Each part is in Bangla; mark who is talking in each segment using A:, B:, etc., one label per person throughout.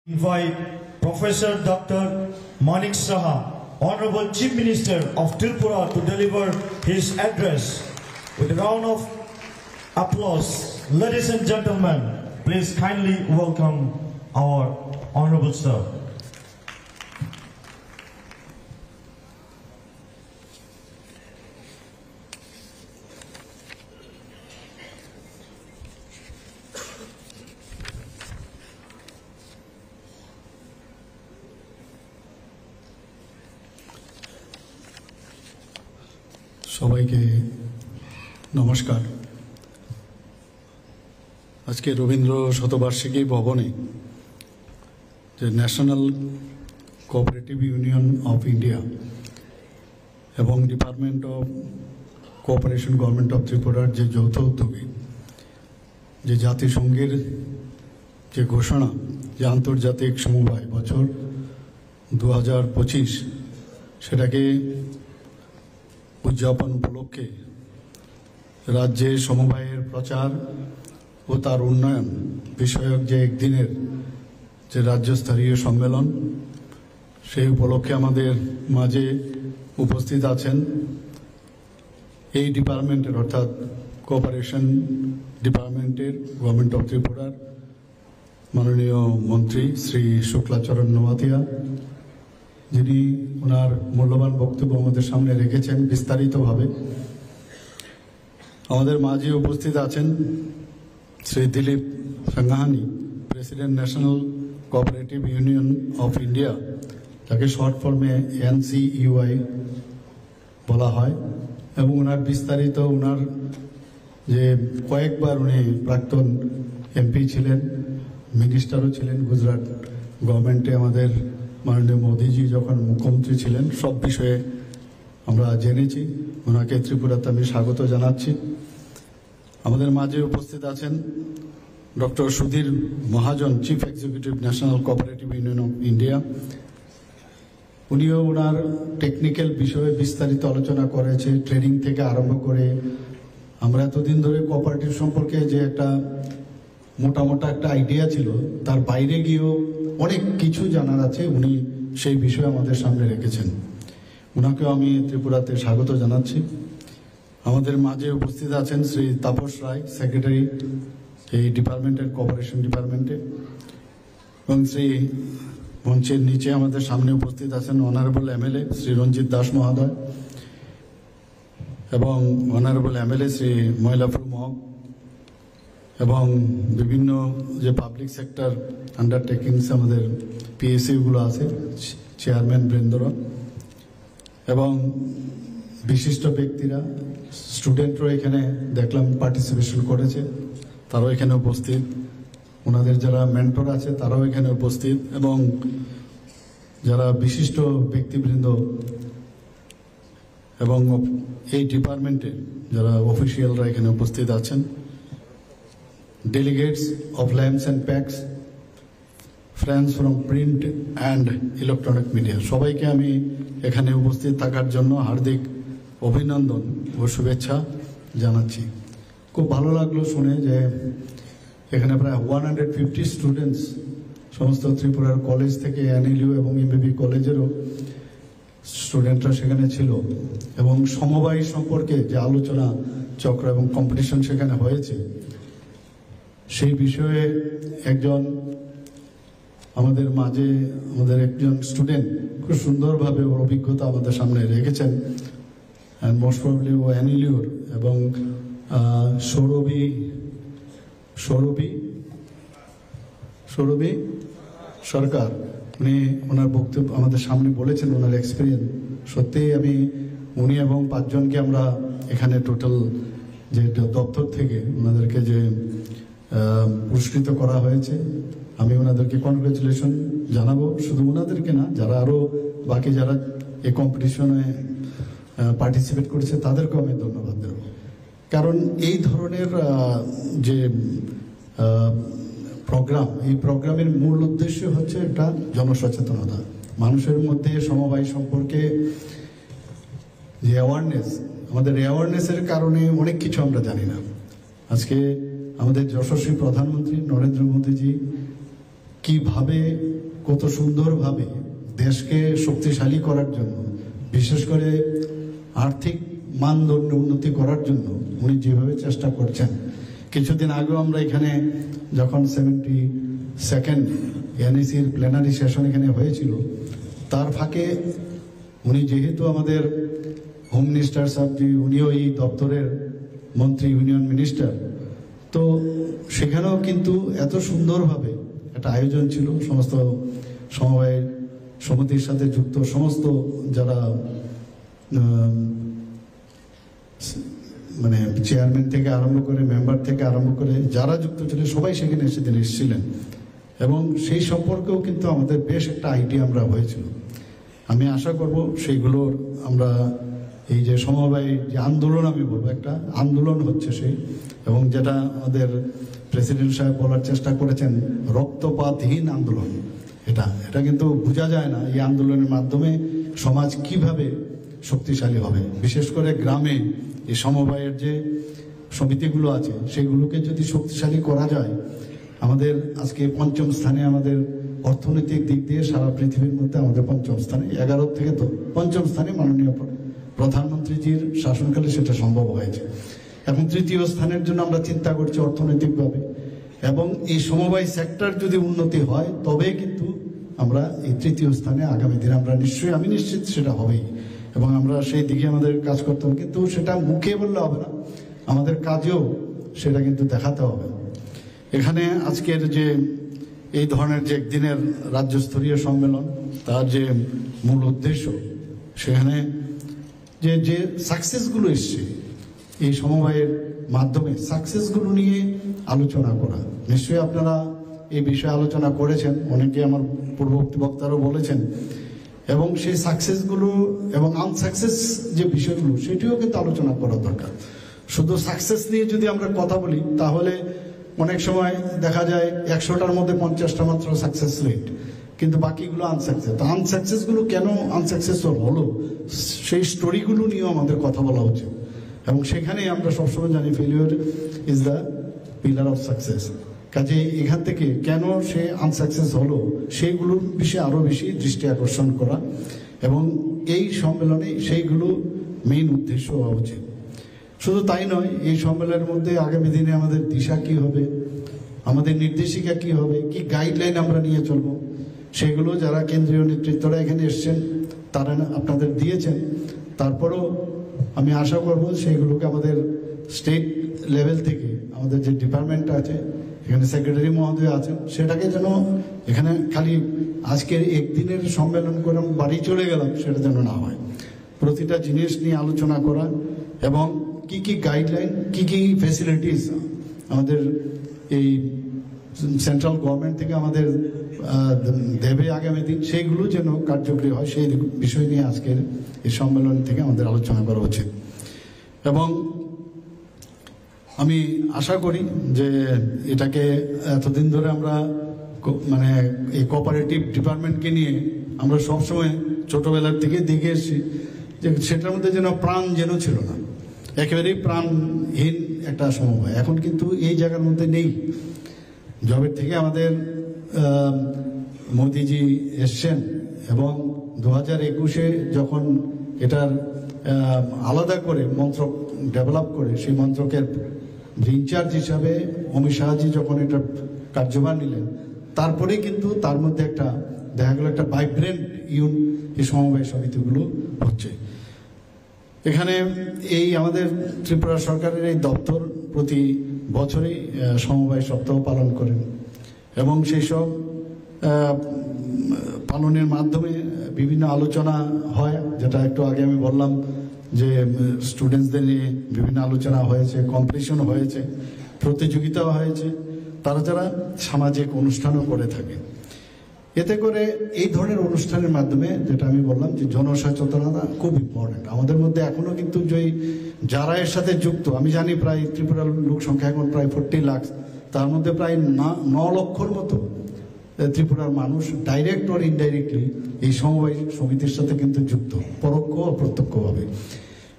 A: Invite Professor Dr. Manik Saha, Honorable Chief Minister of Tripura, to deliver his address. With a round of applause, ladies and gentlemen, please kindly welcome our Honorable Sir.
B: সবাইকে নমস্কার। আজকে রবীন্দ্র শতবার্ষিকী ভবনে যে national cooperative union of India এবং department of cooperation government of ত্রিপুরার যে যৌথ উদ্যোগে যে জাতিসংঘের যে ঘোষণা যে আন্তর্জাতিক সমবায় বছর 2025 সেটাকে উদযাপন উপলক্ষে রাজ্যে সমবায়ের প্রচার ও তার উন্নয়ন বিষয়ক যে একদিনের যে রাজ্যস্তরীয় সম্মেলন সেই উপলক্ষে আমাদের মাঝে উপস্থিত আছেন এই ডিপার্টমেন্টের অর্থাৎ কোঅপারেশন ডিপার্টমেন্টের গভর্নমেন্ট অফ ত্রিপুরার মাননীয় মন্ত্রী শ্রী শুক্লাচরণ নোয়াতিয়া, যিনি ওনার মূল্যবান বক্তব্য আমাদের সামনে রেখেছেন বিস্তারিতভাবে। আমাদের মাঝে উপস্থিত আছেন Shri Dilip Sanghani, president national cooperative union of India, যাকে শর্ট ফর্মে NCUI বলা হয়, এবং ওনার বিস্তারিত ওনার যে কয়েকবার উনি প্রাক্তন MP ছিলেন, মিনিস্টারও ছিলেন গুজরাট গভর্নমেন্টে, আমাদের মাননীয় মোদীজি যখন মুখ্যমন্ত্রী ছিলেন, সব বিষয়ে আমরা জেনেছি। ওনাকে ত্রিপুরাতে আমি স্বাগত জানাচ্ছি। আমাদের মাঝে উপস্থিত আছেন doctor Sudhir Mahajan, chief executive national cooperative union of India. উনিও ওনার টেকনিক্যাল বিষয়ে বিস্তারিত আলোচনা করেছে, ট্রেনিং থেকে আরম্ভ করে। আমরা এতদিন ধরে কোঅপারেটিভ সম্পর্কে যে একটা মোটামোটা একটা আইডিয়া ছিল, তার বাইরে গিয়েও অনেক কিছু জানার আছে, উনি সেই বিষয়ে আমাদের সামনে রেখেছেন। ওনাকেও আমি ত্রিপুরাতে স্বাগত জানাচ্ছি। আমাদের মাঝে উপস্থিত আছেন শ্রী তাপস রায়, সেক্রেটারি এই ডিপার্টমেন্টের কোঅপারেশন ডিপার্টমেন্টে, এবং শ্রী মঞ্চের নিচে আমাদের সামনে উপস্থিত আছেন অনারেবল MLA শ্রী রঞ্জিত দাস মহোদয় এবং অনারেবল MLA শ্রী ময়লাপুর মহক, এবং বিভিন্ন যে পাবলিক সেক্টর আন্ডারটেকিংস আমাদের PSUগুলো আছে, চেয়ারম্যান বৃন্দরা এবং বিশিষ্ট ব্যক্তিরা, স্টুডেন্টরাও এখানে দেখলাম পার্টিসিপেশন করেছে, তারাও এখানে উপস্থিত। ওনাদের যারা মেন্টর আছে তারাও এখানে উপস্থিত, এবং যারা বিশিষ্ট ব্যক্তিবৃন্দ এবং এই ডিপার্টমেন্টের যারা অফিসিয়ালরা এখানে উপস্থিত আছেন, delegates of lamps and packs, friends from print and electronic media, সবাইকে আমি এখানে উপস্থিত থাকার জন্য হার্দিক অভিনন্দন ও শুভেচ্ছা জানাচ্ছি। খুব ভালো লাগলো শুনে যে এখানে প্রায় 150 স্টুডেন্টস সমস্ত ত্রিপুরার কলেজ থেকে, NLU এবং MBB কলেজেরও স্টুডেন্টরা সেখানে ছিল, এবং সমবায় সম্পর্কে যে আলোচনা চক্র এবং কম্পিটিশন সেখানে হয়েছে সেই বিষয়ে একজন আমাদের মাঝে আমাদের একজন স্টুডেন্ট খুব সুন্দরভাবে ওর অভিজ্ঞতা আমাদের সামনে রেখেছেন। অ্যান্ড মোস্ট প্রবলি ও NLUর এবং সৌরভী সরকার, উনি ওনার বক্তব্য আমাদের সামনে বলেছেন ওনার এক্সপিরিয়েন্স। সত্যিই উনি এবং 5 জনকে আমরা এখানে টোটাল যে দপ্তর থেকে ওনাদেরকে যে পুরস্কৃত করা হয়েছে, আমি ওনাদেরকে কনগ্রাচুলেশন জানাবো। শুধু ওনাদেরকে না, যারা আরও বাকি যারা এই কম্পিটিশনে পার্টিসিপেট করেছে তাদেরকেও আমি ধন্যবাদ দেব। কারণ এই ধরনের যে প্রোগ্রাম, এই প্রোগ্রামের মূল উদ্দেশ্য হচ্ছে একটা জনসচেতনতা, মানুষের মধ্যে সমবায় সম্পর্কে যে অ্যাওয়ারনেস, আমাদের অ্যাওয়ারনেসের কারণে অনেক কিছু আমরা জানি না। আজকে আমাদের যশস্বী প্রধানমন্ত্রী নরেন্দ্র মোদীজি কিভাবে কত সুন্দরভাবে দেশকে শক্তিশালী করার জন্য, বিশেষ করে আর্থিক মানদণ্ড উন্নতি করার জন্য উনি যেভাবে চেষ্টা করছেন। কিছুদিন আগেও আমরা এখানে যখন 72nd এনইসির প্ল্যানারি সেশন এখানে হয়েছিল, তার ফাঁকে উনি যেহেতু আমাদের হোম মিনিস্টার সাহেবজি, উনিও এই দপ্তরের মন্ত্রী, ইউনিয়ন মিনিস্টার, তো সেখানেও কিন্তু এত সুন্দরভাবে একটা আয়োজন ছিল। সমস্ত সমবায় সমিতির সাথে যুক্ত সমস্ত যারা মানে চেয়ারম্যান থেকে আরম্ভ করে, মেম্বার থেকে আরম্ভ করে যারা যুক্ত ছিলেন সবাই সেখানে সেদিন এসেছিলেন, এবং সেই সম্পর্কেও কিন্তু আমাদের বেশ একটা আইডিয়া আমরা হয়েছিল। আমি আশা করব সেইগুলোর আমরা এই যে সমবায় যে আন্দোলন, আমি বলবো একটা আন্দোলন হচ্ছে সেই, এবং যেটা আমাদের প্রেসিডেন্ট সাহেব বলার চেষ্টা করেছেন রক্তপাতহীন আন্দোলন, এটা কিন্তু বোঝা যায় না এই আন্দোলনের মাধ্যমে সমাজ কিভাবে শক্তিশালী হবে। বিশেষ করে গ্রামে এই সমবায়ের যে সমিতিগুলো আছে সেগুলোকে যদি শক্তিশালী করা যায়, আমাদের আজকে 5ম স্থানে, আমাদের অর্থনৈতিক দিক দিয়ে সারা পৃথিবীর মধ্যে আমাদের 5ম স্থানে, 11 থেকে 5ম স্থানে মাননীয় প্রধানমন্ত্রীজির শাসনকালে সেটা সম্ভব হয়েছে। এখন 3য় স্থানের জন্য আমরা চিন্তা করছি অর্থনৈতিকভাবে, এবং এই সমবায় সেক্টর যদি উন্নতি হয় তবে কিন্তু আমরা এই 3য় স্থানে আগামী দিনে আমরা নিশ্চয়ই, আমি নিশ্চিত সেটা হবেই, এবং আমরা সেই দিকে আমাদের কাজ করতে হবে। কিন্তু সেটা মুখে বললে হবে না, আমাদের কাজেও সেটা কিন্তু দেখাতে হবে। এখানে আজকের যে এই ধরনের যে একদিনের রাজ্যস্তরীয় সম্মেলন, তার যে মূল উদ্দেশ্য, সেখানে যে সাকসেসগুলো এসছে এই সমবায়ের মাধ্যমে, সাকসেসগুলো নিয়ে আলোচনা করা। নিশ্চয়ই আপনারা এই বিষয়ে আলোচনা করেছেন, অনেকে আমার পূর্ববর্তী বক্তারাও বলেছেন, এবং সেই সাকসেসগুলো এবং আনসাকসেস যে বিষয়গুলো সেটিও কিন্তু আলোচনা করা দরকার। শুধু সাকসেস নিয়ে যদি আমরা কথা বলি তাহলে অনেক সময় দেখা যায় 100টার মধ্যে 50টা মাত্র সাকসেস রেট, কিন্তু বাকিগুলো আনসাকসেস। তো আনসাকসেসগুলো কেন আনসাকসেসফুল হলো সেই স্টোরিগুলো নিয়েও আমাদের কথা বলা উচিত, এবং সেখানে আমরা সবসময় জানি failure is the pillar of success. কাজে এখান থেকে কেন সে আনসাকসেস হলো সেইগুলোর বিষয়ে আরো বেশি দৃষ্টি আকর্ষণ করা, এবং এই সম্মেলনে সেইগুলো মেইন উদ্দেশ্য হওয়া উচিত। শুধু তাই নয়, এই সম্মেলনের মধ্যে আগামী দিনে আমাদের দিশা কি হবে, আমাদের নির্দেশিকা কি হবে, কি গাইডলাইন আমরা নিয়ে চলবো, সেগুলো যারা কেন্দ্রীয় নেতৃত্বরা এখানে এসছেন তারা আপনাদের দিয়েছেন। তারপরেও আমি আশা করব সেইগুলোকে আমাদের স্টেট লেভেল থেকে আমাদের যে ডিপার্টমেন্ট আছে, এখানে সেক্রেটারি মহোদয় আছেন, সেটাকে যেন এখানে খালি আজকের একদিনের সম্মেলন করে বাড়ি চলে গেলাম সেটা যেন না হয়। প্রতিটা জিনিস নিয়ে আলোচনা করা, এবং কি কি গাইডলাইন, কি কি ফ্যাসিলিটিস আমাদের এই সেন্ট্রাল গভর্নমেন্ট থেকে আমাদের দেবে আগামী দিন, সেইগুলো যেন কার্যকরী হয় সেই বিষয় নিয়ে আজকের এই সম্মেলন থেকে আমাদের আলোচনা করা উচিত। এবং আমি আশা করি যে এটাকে এতদিন ধরে আমরা মানে এই কোঅপারেটিভ ডিপার্টমেন্টকে নিয়ে আমরা সবসময় ছোটবেলার থেকে দেখে এসেছি যে সেটার মধ্যে যেন প্রাণ যেন ছিল না, একেবারেই প্রাণহীন একটা সমবায়। এখন কিন্তু এই জায়গার মধ্যে নেই। জবের থেকে আমাদের মোদিজি এসছেন, এবং 2021-এ যখন এটার আলাদা করে মন্ত্রক ডেভেলপ করে, সেই মন্ত্রকের যে ইনচার্জ হিসাবে অমিত শাহজি যখন এটা কার্যভার নিলেন, তারপরে কিন্তু তার মধ্যে একটা দেখা গেল একটা ভাইব্রেন্ট এই সমবায় সমিতিগুলো হচ্ছে। এখানে এই আমাদের ত্রিপুরা সরকারের এই দপ্তর প্রতি বছরই সমবায় সপ্তাহ পালন করেন, এবং সেই সব পালনের মাধ্যমে বিভিন্ন আলোচনা হয়, যেটা একটু আগে আমি বললাম যে স্টুডেন্টসদের নিয়ে বিভিন্ন আলোচনা হয়েছে, কম্পিটিশন হয়েছে, প্রতিযোগিতাও হয়েছে, তারা যারা সামাজিক অনুষ্ঠানও করে থাকে। এতে করে এই ধরনের অনুষ্ঠানের মাধ্যমে যেটা আমি বললাম যে জনসচেতনতা খুব ইম্পর্টেন্ট আমাদের মধ্যে। এখনো কিন্তু যারা এর সাথে যুক্ত, আমি জানি প্রায় ত্রিপুরার লোক সংখ্যা এখন প্রায় 40 লাখ, তার মধ্যে প্রায় 9 লক্ষর মতো ত্রিপুরার মানুষ ডাইরেক্ট অর ইনডাইরেক্টলি এই সমবায় সমিতির সাথে কিন্তু যুক্ত, পরোক্ষ অপ্রত্যক্ষভাবে।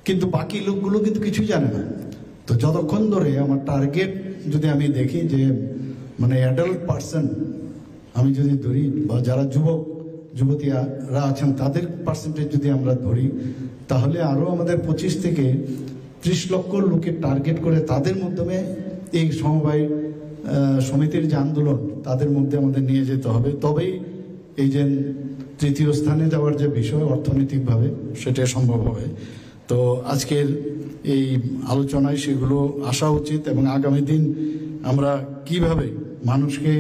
B: কিন্তু বাকি লোকগুলো কিন্তু কিছুই জানে না। তো যতক্ষণ ধরে আমার টার্গেট যদি আমি দেখি যে মানে অ্যাডাল্ট পার্সন আমি যদি ধরি বা যারা যুবক যুবতীরা আছেন তাদের পার্সেন্টেজ যদি আমরা ধরি, তাহলে আরও আমাদের 25 থেকে 30 লক্ষ লোকের টার্গেট করে তাদের মাধ্যমে এই সমবায় সমিতির যে আন্দোলন তাদের মধ্যে আমাদের নিয়ে যেতে হবে। তবেই এই যে তৃতীয় স্থানে যাওয়ার যে বিষয় অর্থনৈতিকভাবে সেটা সম্ভব হবে। তো আজকের এই আলোচনায় সেগুলো আসা উচিত এবং আগামী দিন আমরা কিভাবে মানুষকে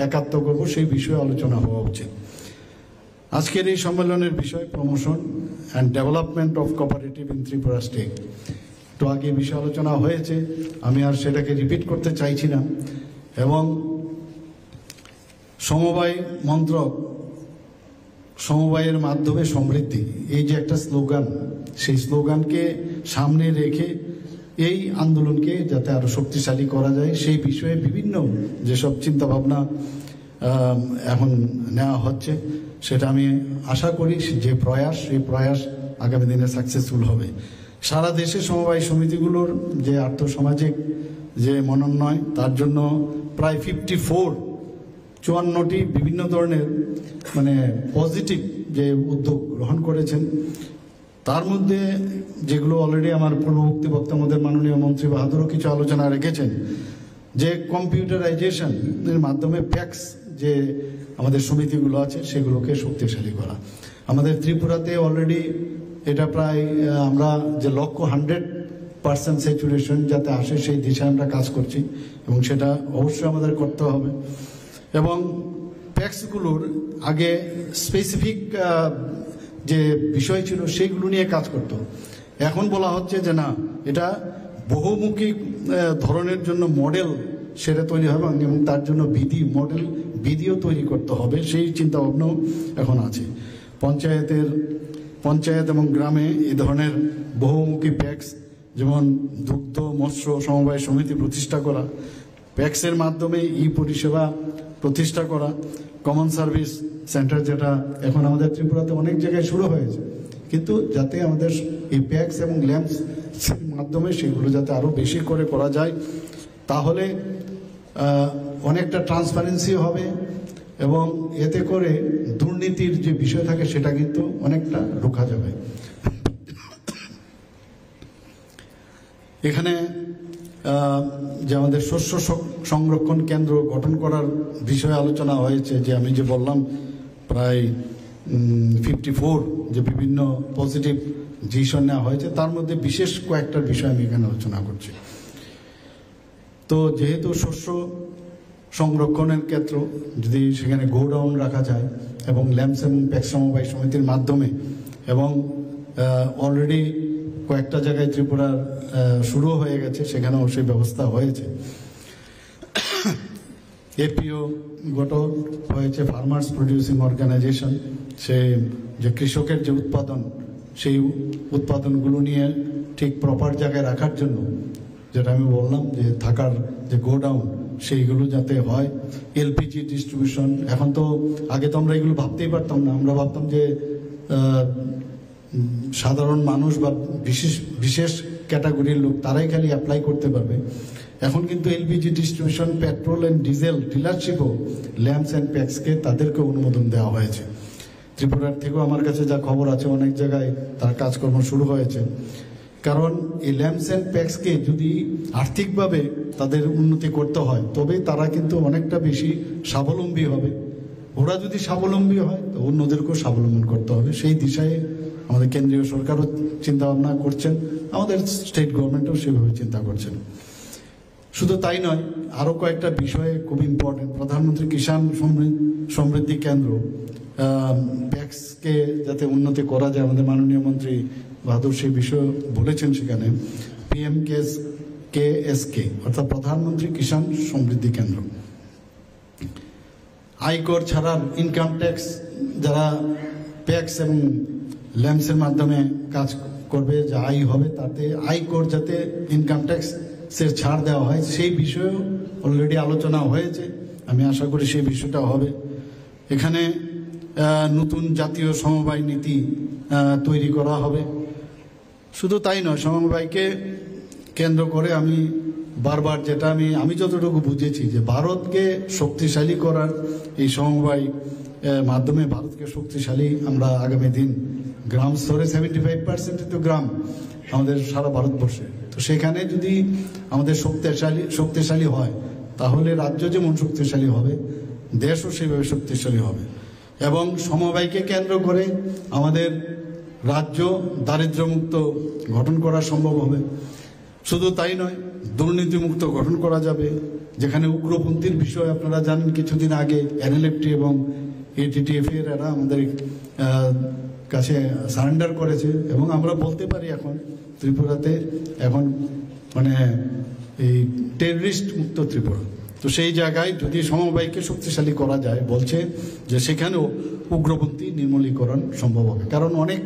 B: একাত্ম করব সেই বিষয়ে আলোচনা হওয়া উচিত। আজকের এই সম্মেলনের বিষয় promotion and development of cooperative in Tripura state. তো আগে বিষয় আলোচনা হয়েছে, আমি আর সেটাকে রিপিট করতে চাইছি না। এবং সমবায় মন্ত্রক, সমবায়ের মাধ্যমে সমৃদ্ধি, এই যে একটা স্লোগান, সেই স্লোগানকে সামনে রেখে এই আন্দোলনকে যাতে আরো শক্তিশালী করা যায় সেই বিষয়ে বিভিন্ন যেসব চিন্তাভাবনা এখন নেওয়া হচ্ছে, সেটা আমি আশা করি যে সেই প্রয়াস আগামী দিনে সাকসেসফুল হবে। সারা দেশে সমবায় সমিতিগুলোর যে আর্থসামাজিক যে মনোন্নয়, তার জন্য প্রায় 54টি বিভিন্ন ধরনের পজিটিভ যে উদ্যোগ গ্রহণ করেছেন। তার মধ্যে যেগুলো অলরেডি আমার পূর্ববর্তী বক্তব্যের মধ্যে মাননীয় মন্ত্রী বাহাদুরও কিছু আলোচনা রেখেছেন, যে কম্পিউটারাইজেশনের মাধ্যমে প্যাক্স যে আমাদের সমিতিগুলো আছে সেগুলোকে শক্তিশালী করা। আমাদের ত্রিপুরাতে অলরেডি এটা প্রায় আমরা যে লক্ষ্য 100% স্যাচুরেশন যাতে আসে সেই দিশায় আমরা কাজ করছি এবং সেটা অবশ্যই আমাদের করতে হবে। এবং প্যাক্সগুলোর আগে স্পেসিফিক যে বিষয় ছিল সেইগুলো নিয়ে কাজ করত। এখন বলা হচ্ছে যে না, এটা বহুমুখী ধরনের জন্য মডেল সেটা তৈরি হবে এবং তার জন্য বিধিও তৈরি করতে হবে, সেই চিন্তা ভাবনাও এখন আছে। পঞ্চায়েত এবং গ্রামে এই ধরনের বহুমুখী প্যাক্স, যেমন দুগ্ধ মৎস্য সমবায় সমিতি প্রতিষ্ঠা করা, প্যাক্সের মাধ্যমে পরিষেবা প্রতিষ্ঠা করা, কমন সার্ভিস সেন্টার যেটা এখন আমাদের ত্রিপুরাতে অনেক জায়গায় শুরু হয়েছে, কিন্তু যাতে আমাদের এই প্যাক্স এবং ল্যাম্পস মাধ্যমে সেগুলো যাতে আরো বেশি করে করা যায়, তাহলে অনেকটা ট্রান্সপারেন্সি হবে এবং এতে করে দুর্নীতির যে বিষয় থাকে সেটা কিন্তু অনেকটা রোখা যাবে। এখানে যে আমাদের শস্য সংরক্ষণ কেন্দ্র গঠন করার বিষয়ে আলোচনা হয়েছে, যে আমি যে বললাম প্রায় 54 যে বিভিন্ন পজিটিভ ডিসিশন নেওয়া হয়েছে, তার মধ্যে বিশেষ কয়েকটা বিষয় আমি এখানে আলোচনা করছি। তো যেহেতু শস্য সংরক্ষণের ক্ষেত্র যদি সেখানে গোডাউন রাখা যায় এবং ল্যাম্পস এবং প্যাক্স সমবায় সমিতির মাধ্যমে, এবং অলরেডি কয়েকটা জায়গায় ত্রিপুরার শুরু হয়ে গেছে, সেখানেও সেই ব্যবস্থা হয়েছে। এপিও গঠন হয়েছে, ফার্মার্স প্রডিউসিং অর্গানাইজেশন, সে যে কৃষকের যে উৎপাদন, সেই উৎপাদনগুলো নিয়ে ঠিক প্রপার জায়গায় রাখার জন্য, যেটা আমি বললাম যে থাকার যে গোডাউন সেইগুলো যাতে হয়। এলপিজি ডিস্ট্রিবিউশন, এখন তো আগে তো আমরা এগুলো ভাবতেই পারতাম না, আমরা ভাবতাম যে সাধারণ মানুষ বা বিশেষ ক্যাটাগরির লোক তারাই খালি অ্যাপ্লাই করতে পারবে। এখন কিন্তু LPG distribution, petrol and diesel ডিলারশিপও ল্যাম্পস অ্যান্ড প্যাক্সকে তাদেরকে অনুমোদন দেওয়া হয়েছে। ত্রিপুরার থেকেও আমার কাছে যা খবর আছে অনেক জায়গায় তার কাজকর্ম শুরু হয়েছে। কারণ এই ল্যাম্পস অ্যান্ড প্যাক্সকে যদি আর্থিকভাবে তাদের উন্নতি করতে হয়, তবে তারা কিন্তু অনেকটা বেশি স্বাবলম্বী হবে। ওরা যদি স্বাবলম্বী হয় তো অন্যদেরকেও স্বাবলম্বন করতে হবে, সেই দিশায় আমাদের কেন্দ্রীয় সরকারও চিন্তা ভাবনা করছেন, আমাদের স্টেট গভর্নমেন্টও সেভাবে চিন্তা করছেন। শুধু তাই নয়, আরও কয়েকটা বিষয়ে খুব ইম্পর্টেন্ট। প্রধানমন্ত্রী কিষাণ সমৃদ্ধি কেন্দ্র, প্যাক্সকে যাতে উন্নতি করা যায়, আমাদের মাননীয় মন্ত্রী বাহাদুর সেই বিষয়ে বলেছেন। সেখানে PMKSK অর্থাৎ প্রধানমন্ত্রী কিষাণ সমৃদ্ধি কেন্দ্র, আয়কর ছাড়া ইনকাম ট্যাক্স যারা প্যাক্স এবং ল্যাম্পসের মাধ্যমে কাজ করবে, যা আয় হবে তাতে আয়কর যাতে ইনকাম ট্যাক্সের ছাড় দেওয়া হয়, সেই বিষয়েও অলরেডি আলোচনা হয়েছে। আমি আশা করি সেই বিষয়টা হবে। এখানে নতুন জাতীয় সমবায় নীতি তৈরি করা হবে। শুধু তাই নয়, সমবায়কে কেন্দ্র করে আমি বারবার যেটা আমি যতটুকু বুঝেছি যে ভারতকে শক্তিশালী করার এই সমবায় মাধ্যমে ভারতকে শক্তিশালী আমরা আগামী দিন গ্রাম স্তরে 75% তো গ্রাম আমাদের সারা ভারতবর্ষে, তো সেখানে যদি আমাদের শক্তিশালী হয় তাহলে রাজ্য যেমন শক্তিশালী হবে, দেশও সেভাবে শক্তিশালী হবে। এবং সমবায়কে কেন্দ্র করে আমাদের রাজ্য দারিদ্র্যমুক্ত গঠন করা সম্ভব হবে। শুধু তাই নয়, দুর্নীতিমুক্ত গঠন করা যাবে, যেখানে উগ্রপন্থীর বিষয় আপনারা জানেন কিছুদিন আগে এনএলএফটি এবং এটিটিএফ এরা আমাদের কাছে সারেন্ডার করেছে এবং আমরা বলতে পারি এখন ত্রিপুরাতে এখন মানে এই টেররিস্ট মুক্ত ত্রিপুরা। তো সেই জায়গায় যদি সমবায়কে শক্তিশালী করা যায়, বলছে যে সেখানেও উগ্রপন্থী নির্মূলীকরণ সম্ভব হবে। কারণ অনেক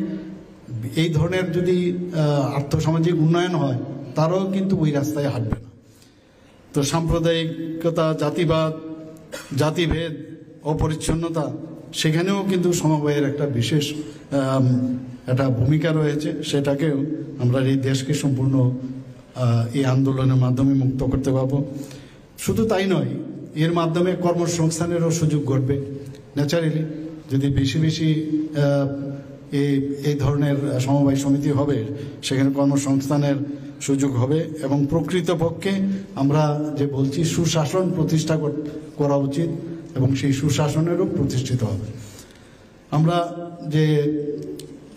B: এই ধরনের যদি আর্থসামাজিক উন্নয়ন হয় তারাও কিন্তু ওই রাস্তায় হাঁটবে না। তো সাম্প্রদায়িকতা, জাতিবাদ, জাতিভেদ, অপরিচ্ছন্নতা, সেখানেও কিন্তু সমবায়ের একটা বিশেষ একটা ভূমিকা রয়েছে। সেটাকেও আমরা এই দেশকে সম্পূর্ণ এই আন্দোলনের মাধ্যমে মুক্ত করতে পারবো। শুধু তাই নয়, এর মাধ্যমে কর্মসংস্থানেরও সুযোগ ঘটবে। ন্যাচারালি যদি বেশি বেশি এই ধরনের সমবায় সমিতি হবে, সেখানে কর্মসংস্থানের সুযোগ হবে এবং প্রকৃতপক্ষে আমরা যে বলছি সুশাসন প্রতিষ্ঠা করা উচিত এবং সেই সুশাসনেরও প্রতিষ্ঠিত হবে। আমরা যে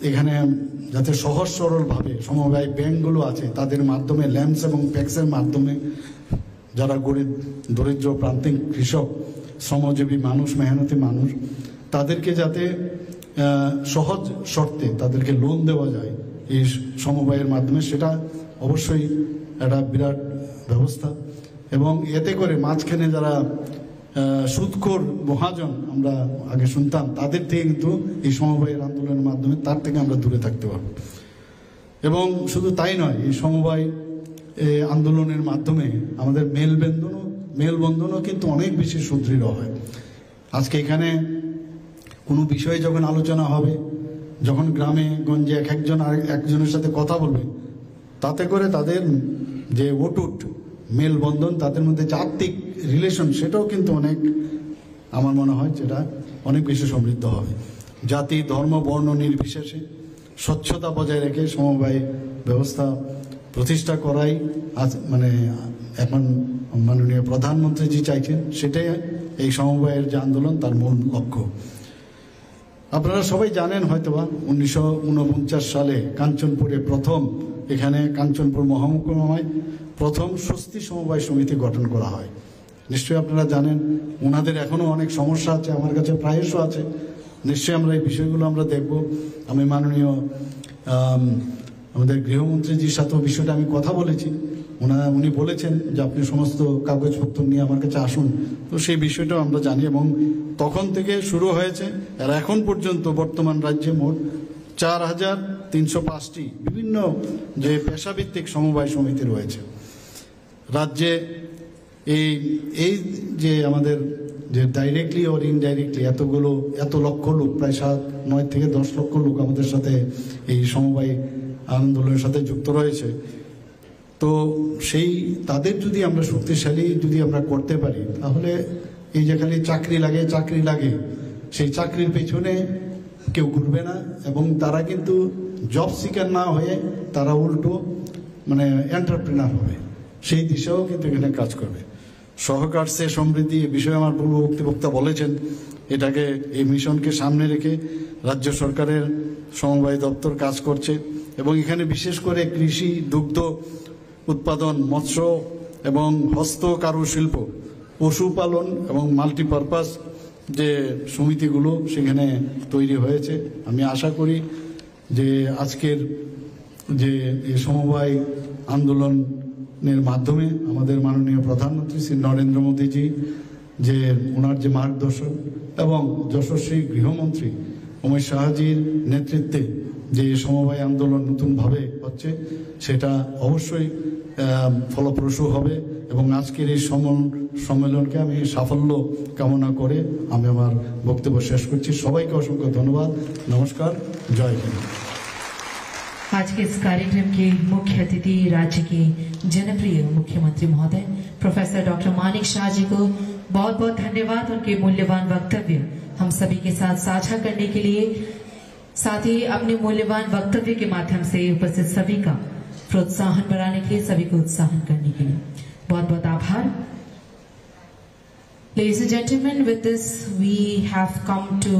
B: এখানে যাতে সহজ সরলভাবে সমবায় ব্যাংকগুলো আছে তাদের মাধ্যমে ল্যাম্পস এবং প্যাক্সের মাধ্যমে যারা গরিব দরিদ্র প্রান্তিক কৃষক, শ্রমজীবী মানুষ, মেহনতি মানুষ, তাদেরকে যাতে সহজ শর্তে তাদেরকে লোন দেওয়া যায় এই সমবায়ের মাধ্যমে, সেটা অবশ্যই একটা বিরাট ব্যবস্থা। এবং এতে করে মাঝখানে যারা সুদখোর মহাজন আমরা আগে শুনতাম, তাদের থেকে কিন্তু এই সমবায়ের আন্দোলনের মাধ্যমে তার থেকে আমরা দূরে থাকতে পারব। এবং শুধু তাই নয়, এই সমবায় আন্দোলনের মাধ্যমে আমাদের মেলবন্ধনও কিন্তু অনেক বেশি সুদৃঢ় হয়। আজকে এখানে কোনো বিষয়ে যখন আলোচনা হবে, যখন গ্রামে গঞ্জে একজন একজনের সাথে কথা বলবে, তাতে করে তাদের যে অটুট মেলবন্ধন, তাদের মধ্যে যে আত্মিক রিলেশন, সেটাও কিন্তু অনেক, আমার মনে হয় যেটা অনেক বেশি সমৃদ্ধ হবে। জাতি, ধর্ম, বর্ণ নির্বিশেষে স্বচ্ছতা বজায় রেখে সমবায় ব্যবস্থা প্রতিষ্ঠা করাই আজ মানে এখন মাননীয় প্রধানমন্ত্রী জি চাইছেন, সেটাই এই সমবায়ের যে আন্দোলন তার মূল লক্ষ্য। আপনারা সবাই জানেন হয়তোবা 1949 সালে কাঞ্চনপুরে প্রথম, এখানে কাঞ্চনপুর মহকুমায় প্রথম স্বস্তি সমবায় সমিতি গঠন করা হয়। নিশ্চয়ই আপনারা জানেন। ওনাদের এখনো অনেক সমস্যা আছে, আমার কাছে প্রায়শ আছে। নিশ্চয়ই আমরা এই বিষয়গুলো আমরা দেখব। আমি মাননীয় আমাদের গৃহমন্ত্রীজির সাথেও বিষয়টা আমি কথা বলেছি। উনি বলেছেন যে আপনি সমস্ত কাগজপত্র নিয়ে আমার কাছে আসুন। তো সেই বিষয়টাও আমরা জানি এবং তখন থেকে শুরু হয়েছে। আর এখন পর্যন্ত বর্তমান রাজ্যে মোট 4305টি বিভিন্ন যে পেশাভিত্তিক সমবায় সমিতি রয়েছে রাজ্যে। এই যে আমাদের যে ডাইরেক্টলি ওর ইনডাইরেক্টলি এত লক্ষ লোক, প্রায় 9 থেকে 10 লক্ষ লোক আমাদের সাথে এই সমবায় আন্দোলনের সাথে যুক্ত রয়েছে। তো সেই তাদের যদি আমরা শক্তিশালী যদি আমরা করতে পারি, তাহলে এই যে খালি চাকরি লাগে, সেই চাকরির পেছনে কেউ ঘুরবে না এবং তারা কিন্তু জব সিকার না হয়ে তারা উল্টো মানে এন্টারপ্রেনার হবে, সেই দিশাও কিন্তু এখানে কাজ করবে। সহকার সে সমৃদ্ধি, এ বিষয়ে আমার পূর্ববর্তী বক্তা বলেছেন। এটাকে, এই মিশনকে সামনে রেখে রাজ্য সরকারের সমবায় দপ্তর কাজ করছে এবং এখানে বিশেষ করে কৃষি, দুগ্ধ উৎপাদন, মৎস্য এবং হস্ত কারুশিল্প, পশুপালন এবং মাল্টিপারপাস যে সমিতিগুলো সেখানে তৈরি হয়েছে। আমি আশা করি যে আজকের যে সমবায় আন্দোলনের মাধ্যমে আমাদের মাননীয় প্রধানমন্ত্রী শ্রী নরেন্দ্র মোদীজি যে ওনার যে মার্গদর্শন এবং যশস্বী গৃহমন্ত্রী অমিত শাহজির নেতৃত্বে যে সমবায় আন্দোলন নতুনভাবে হচ্ছে, সেটা অবশ্যই ফলপ্রসূ হবে এবং আজকের এই সম্মেলনকে আমি সাফল্য কামনা করে আমি আমার বক্তব্য শেষ করছি। সবাইকে অসংখ্য ধন্যবাদ। নমস্কার। জয় হিন্দ।
C: आज के इस कार्यक्रम के मुख्य अतिथि राज्य के जनप्रिय मुख्यमंत्री महोदय प्रोफेसर डॉक्टर मानिक शाह जी को बहुत बहुत धन्यवाद। उनके मूल्यवान वक्तव्य हम सभी के साथ साझा करने के लिए, साथ ही अपने मूल्यवान वक्तव्य के माध्यम से उपस्थित सभी का प्रोत्साहन बढ़ाने के लिए, सभी को उत्साहन करने के लिए बहुत बहुत आभार। Ladies and gentlemen, with this we have come to